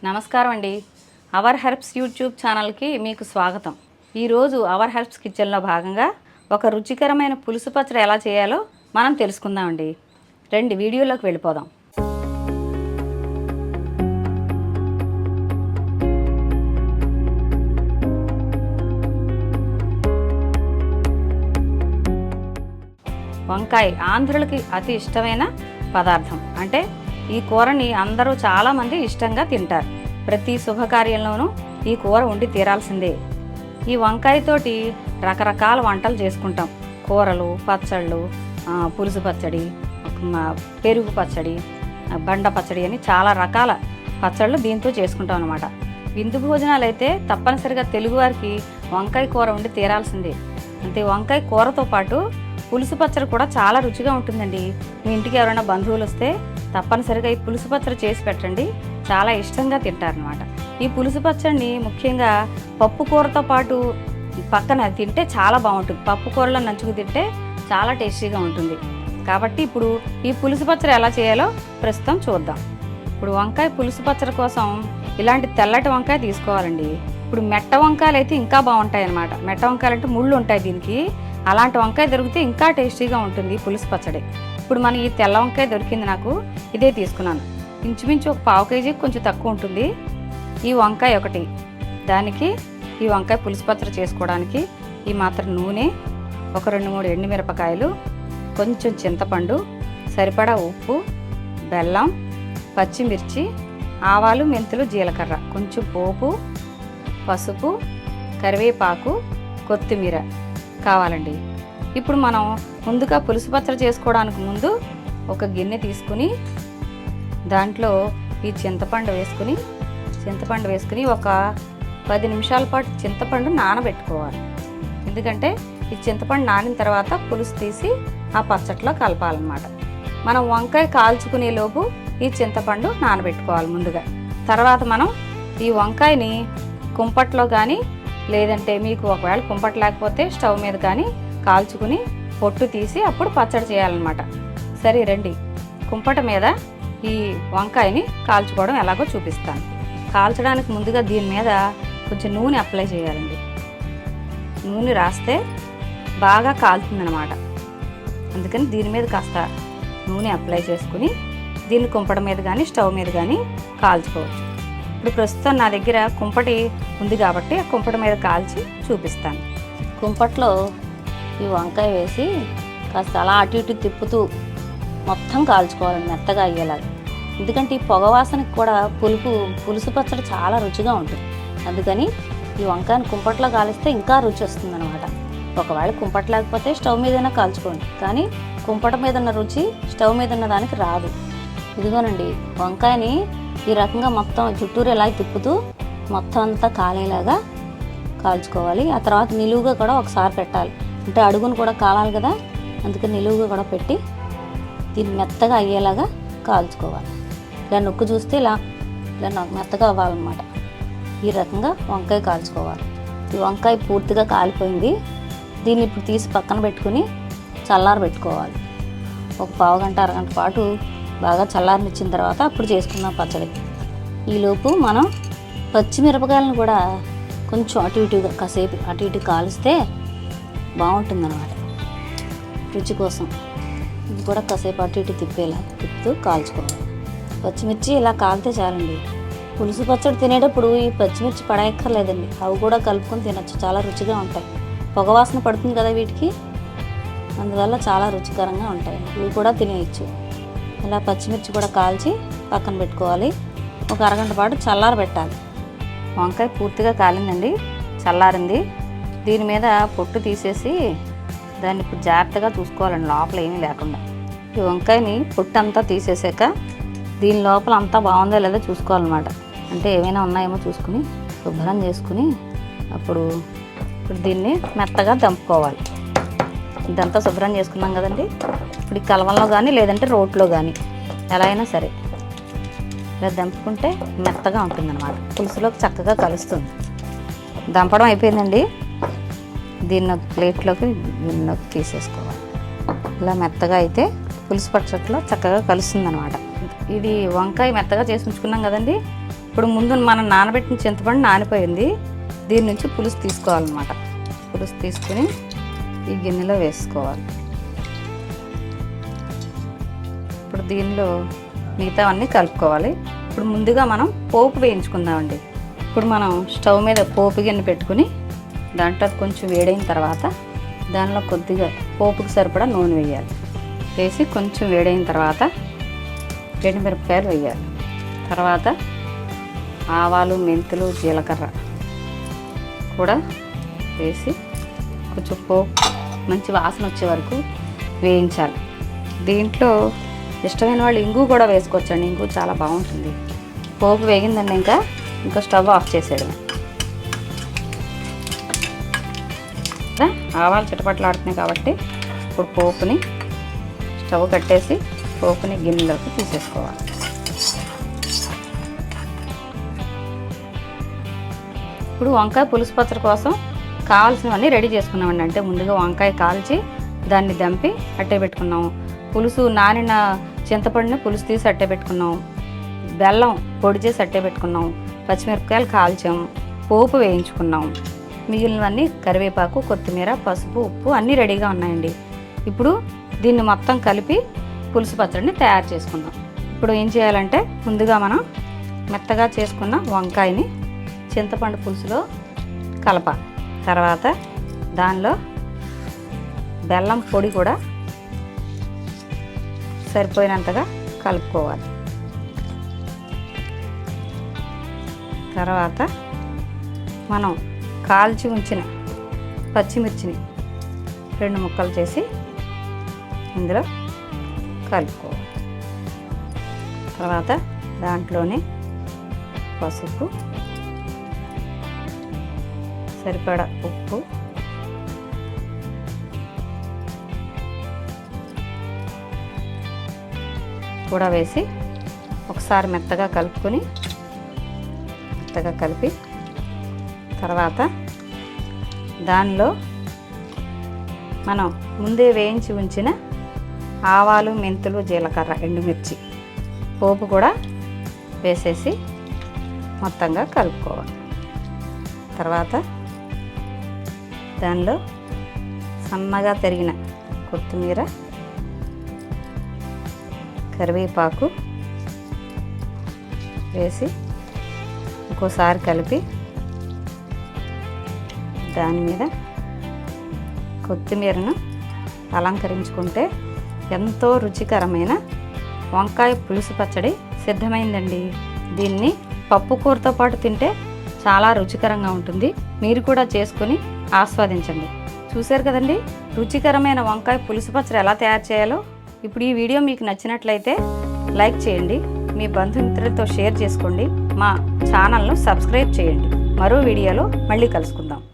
నమస్కారం అండి. Hour herbs YouTube ఛానల్కి మీకు స్వాగతం. ఈరోజు అవర్ హెర్బ్స్ కిచెన్లో భాగంగా ఒక రుచికరమైన పులుసు పచ్చడి ఎలా చేయాలో మనం తెలుసుకుందామండి. రండి వీడియోలోకి వెళ్ళిపోదాం. వంకాయ ఆంధ్రులకి అతి ఇష్టమైన పదార్థం. అంటే ఈ కూరని అందరూ చాలామంది ఇష్టంగా తింటారు. ప్రతి శుభకార్యంలోనూ ఈ కూర వండి తీరాల్సిందే. ఈ వంకాయతోటి రకరకాల వంటలు చేసుకుంటాం. కూరలు, పచ్చళ్ళు, పులుసు పచ్చడి, పెరుగు పచ్చడి, బండ పచ్చడి అని చాలా రకాల పచ్చళ్ళు దీంతో చేసుకుంటాం అన్నమాట. విందు భోజనాలు అయితే తప్పనిసరిగా తెలుగువారికి వంకాయ కూర వండి తీరాల్సిందే. అంతే, వంకాయ కూరతో పాటు పులుసు పచ్చడి కూడా చాలా రుచిగా ఉంటుందండి. మీ ఇంటికి ఎవరైనా బంధువులు వస్తే తప్పనిసరిగా ఈ పులుసు పచ్చడి చేసి పెట్టండి, చాలా ఇష్టంగా తింటారనమాట. ఈ పులుసు పచ్చడిని ముఖ్యంగా పప్పు కూరతో పాటు పక్కన తింటే చాలా బాగుంటుంది. పప్పు కూరలో నంచుకు తింటే చాలా టేస్టీగా ఉంటుంది. కాబట్టి ఇప్పుడు ఈ పులుసు పచ్చడి ఎలా చేయాలో ప్రస్తుతం చూద్దాం. ఇప్పుడు వంకాయ పులుసు పచ్చడి కోసం ఇలాంటి తెల్లటి వంకాయ తీసుకోవాలండి. ఇప్పుడు మెట్ట వంకాయలు అయితే ఇంకా బాగుంటాయి అన్నమాట. మెట్ట వంకాయలు అంటే ముళ్ళు ఉంటాయి దీనికి. అలాంటి వంకాయ దొరికితే ఇంకా టేస్టీగా ఉంటుంది పులుసు పచ్చడి. ఇప్పుడు మన ఈ తెల్ల వంకాయ దొరికింది, నాకు ఇదే తీసుకున్నాను. ఇంచుమించు ఒక 1/2 కేజీ కొంచెం తక్కువ ఉంటుంది ఈ వంకాయ ఒకటి. దానికి ఈ వంకాయ పులుసు పచ్చడి చేసుకోవడానికి ఈ మాత్రం నూనె, ఒక 2-3 ఎండుమిరపకాయలు, కొంచెం చింతపండు, సరిపడా ఉప్పు, బెల్లం, పచ్చిమిర్చి, ఆవాలు, మెంతులు, జీలకర్ర, కొంచెం పోపు, పసుపు, కరివేపాకు, కొత్తిమీర కావాలండి. ఇప్పుడు మనం ముందుగా పులుసు పచ్చడి చేసుకోవడానికి ముందు ఒక గిన్నె తీసుకుని దాంట్లో ఈ చింతపండు వేసుకుని ఒక 10 నిమిషాల పాటు చింతపండు నానబెట్టుకోవాలి. ఎందుకంటే ఈ చింతపండు నానిన తర్వాత పులుసు తీసి ఆ పచ్చట్లో కలపాలన్నమాట. మనం వంకాయ కాల్చుకునే లోపు ఈ చింతపండు నానబెట్టుకోవాలి ముందుగా. తర్వాత మనం ఈ వంకాయని కుంపట్లో కానీ, లేదంటే మీకు ఒకవేళ కుంపట్ లేకపోతే స్టవ్ మీద కానీ కాల్చుకుని పొట్టు తీసి అప్పుడు పచ్చడి చేయాలన్నమాట. సరే రండి, కుంపట మీద ఈ వంకాయని కాల్చుకోవడం ఎలాగో చూపిస్తాను. కాల్చడానికి ముందుగా దీని మీద కొంచెం నూనె అప్లై చేయాలండి. నూనె రాస్తే బాగా కాలుతుందన్నమాట. అందుకని దీని మీద కాస్త నూనె అప్లై చేసుకుని దీన్ని కుంపట మీద కానీ స్టవ్ మీద కానీ కాల్చుకోవచ్చు. ఇప్పుడు ప్రస్తుతం నా దగ్గర కుంపటి ఉంది కాబట్టి ఆ కుంపటి మీద కాల్చి చూపిస్తాను. కుంపట్లో ఈ వంకాయ వేసి కాస్త అలా అటు ఇటు తిప్పుతూ మొత్తం కాల్చుకోవాలండి, మెత్తగా అయ్యేలాగా. ఎందుకంటే ఈ పొగ వాసనకి కూడా పులుసు పచ్చడి చాలా రుచిగా ఉంటుంది. అందుకని ఈ వంకాయని కుంపట్లో కాలిస్తే ఇంకా రుచి వస్తుందన్నమాట. ఒకవేళ కుంపట లేకపోతే స్టవ్ మీదైనా కాల్చుకోండి, కానీ కుంపట మీద ఉన్న రుచి స్టవ్ మీద ఉన్న దానికి రాదు. ఇదిగోనండి, వంకాయని ఈ రకంగా మొత్తం చుట్టూరు ఇలా తిప్పుతూ మొత్తం అంతా కాలేలాగా కాల్చుకోవాలి. ఆ తర్వాత నిలువుగా కూడా ఒకసారి పెట్టాలి, అంటే అడుగును కూడా కాలాలి కదా, అందుకని నిలువుగా కూడా పెట్టి దీన్ని మెత్తగా అయ్యేలాగా కాల్చుకోవాలి. ఇలా నొక్కు చూస్తే ఇలా మెత్తగా అవ్వాలన్నమాట. ఈ రకంగా వంకాయ కాల్చుకోవాలి. ఈ వంకాయ పూర్తిగా కాలిపోయింది. దీన్ని ఇప్పుడు తీసి పక్కన పెట్టుకుని చల్లారబెట్టుకోవాలి. ఒక 1/2 గంట, అరగంట పాటు బాగా చల్లారనిచ్చిన తర్వాత అప్పుడు చేసుకుందాం పచ్చడి. ఈలోపు మనం పచ్చిమిరపకాయలను కూడా కొంచెం అటు ఇటుగా కాసేపు అటు ఇటు కాలిస్తే బాగుంటుందన్నమాట రుచి కోసం. ఇది కూడా కాసేపు అటు ఇటు తిప్పుతూ కాల్చుకోవాలి. పచ్చిమిర్చి ఇలా కాలితే చాలండి. పులుసు పచ్చడి తినేటప్పుడు ఈ పచ్చిమిర్చి పడేయక్కర్లేదండి, అవి కూడా కలుపుకొని తినచ్చు, చాలా రుచిగా ఉంటాయి. పొగవాసన పడుతుంది కదా వీటికి, అందువల్ల చాలా రుచికరంగా ఉంటాయి. ఇవి కూడా తినేయచ్చు. ఇలా పచ్చిమిర్చి కూడా కాల్చి పక్కన పెట్టుకోవాలి. ఒక అరగంట పాటు చల్లారబెట్టాలి. వంకాయ పూర్తిగా కాలిందండి, చల్లారింది. దీని మీద పొట్టు తీసేసి దాన్ని ఇప్పుడు జాగ్రత్తగా చూసుకోవాలండి, లోపల ఏమీ లేకుండా. ఈ వంకాయని పొట్టు అంతా తీసేసాక దీని లోపల అంతా బాగుందో లేదో చూసుకోవాలన్నమాట. అంటే ఏమైనా ఉన్నాయేమో చూసుకుని శుభ్రం చేసుకుని ఇప్పుడు దీన్ని మెత్తగా దంపుకోవాలి. ఇదంతా శుభ్రం చేసుకున్నాం కదండి. ఇప్పుడు ఈ కలవంలో కానీ లేదంటే రోట్లో కానీ ఎలా అయినా సరే ఇలా దంపుకుంటే మెత్తగా ఉంటుందన్నమాట, పులుసులోకి చక్కగా కలుస్తుంది. దంపడం అయిపోయిందండి. దీన్ని ప్లేట్లోకి తీసేసుకోవాలి. ఇలా మెత్తగా అయితే పులుసు పచ్చట్లో చక్కగా కలుస్తుంది అన్నమాట. ఇది వంకాయ మెత్తగా చేసి ఉంచుకున్నాం కదండి. ఇప్పుడు ముందు మనం నానబెట్టిన చింతపండు నానిపోయింది. దీని నుంచి పులుసు తీసుకోవాలన్నమాట. పులుసు తీసుకుని ఈ గిన్నెలో వేసుకోవాలి. ఇప్పుడు దీనిలో మిగతా అన్నీ కలుపుకోవాలి. ఇప్పుడు ముందుగా మనం పోపు వేయించుకుందామండి. ఇప్పుడు మనం స్టవ్ మీద పోపు గిన్నె పెట్టుకుని దాంట్లో కొంచెం వేడైన తర్వాత దానిలో కొద్దిగా పోపుకి సరిపడా నూనె వేయాలి. వేసి కొంచెం వేడైన తర్వాత ఎండుమిరపకాయలు వేయాలి. తర్వాత ఆవాలు, మెంతులు, జీలకర్ర కూడా వేసి కొంచెం పోపు మంచి వాసన వచ్చే వరకు వేయించాలి. దీంట్లో ఇష్టమైన వాళ్ళు ఇంగు కూడా వేసుకోవచ్చండి. ఇంగు చాలా బాగుంటుంది. పోపు వేగిందండి. ఇంకా స్టవ్ ఆఫ్ చేసేయడమే. ఆవాలు చిటపట్లాడుతున్నాయి కాబట్టి ఇప్పుడు పోపుని స్టవ్ కట్టేసి పోపుని గిన్నెలోకి తీసేసుకోవాలి. ఇప్పుడు వంకాయ పులుసు పచ్చడి కోసం కావాల్సినవన్నీ రెడీ చేసుకున్నామండి. అంటే ముందుగా వంకాయ కాల్చి దాన్ని దంపి అట్టే పెట్టుకున్నాము. పులుసు నానిన చింతపండుని పులుసు తీసి అట్టే పెట్టుకున్నాం. బెల్లం పొడి చేసి అట్టే పెట్టుకున్నాం. పచ్చిమిరపకాయలు కాల్చాము. పోపు వేయించుకున్నాం. మిగిలినవన్నీ కరివేపాకు, కొత్తిమీర, పసుపు, ఉప్పు అన్నీ రెడీగా ఉన్నాయండి. ఇప్పుడు దీన్ని మొత్తం కలిపి పులుసు పచ్చడిని తయారు చేసుకుందాం. ఇప్పుడు ఏం చేయాలంటే ముందుగా మనం మెత్తగా చేసుకున్న వంకాయని చింతపండు పులుసులో కలపాలి. తర్వాత దానిలో బెల్లం పొడి కూడా సరిపోయినంతగా కలుపుకోవాలి. తర్వాత మనం కాల్చి ఉంచిన పచ్చిమిర్చిని 2 ముక్కలు చేసి ఇందులో కలుపుకోవాలి. తర్వాత దాంట్లోనే పసుపు, సరిపడా ఉప్పు, కూడా వేసి ఒకసారి మెత్తగా కలుపుకొని కలిపి తర్వాత దానిలో మనం ముందే వేయించి ఉంచిన ఆవాలు, మెంతులు, జీలకర్ర, ఎండుమిర్చి పోపు కూడా వేసేసి మొత్తంగా కలుపుకోవాలి. తర్వాత దానిలో సన్నగా తరిగిన కొత్తిమీర, కరివేపాకు వేసి ఇంకోసారి కలిపి దాని మీద కొత్తిమీరను అలంకరించుకుంటే ఎంతో రుచికరమైన వంకాయ పులుసు పచ్చడి సిద్ధమైందండి. దీన్ని పప్పు కూరతో పాటు తింటే చాలా రుచికరంగా ఉంటుంది. మీరు కూడా చేసుకొని ఆస్వాదించండి. చూశారు కదండి రుచికరమైన వంకాయ పులుసు పచ్చడి ఎలా తయారు చేయాలో. ఇప్పుడు ఈ వీడియో మీకు నచ్చినట్లయితే లైక్ చేయండి, మీ బంధుమిత్రులతో షేర్ చేసుకోండి, మా ఛానల్ను సబ్స్క్రైబ్ చేయండి. మరో వీడియోలో మళ్ళీ కలుసుకుందాం.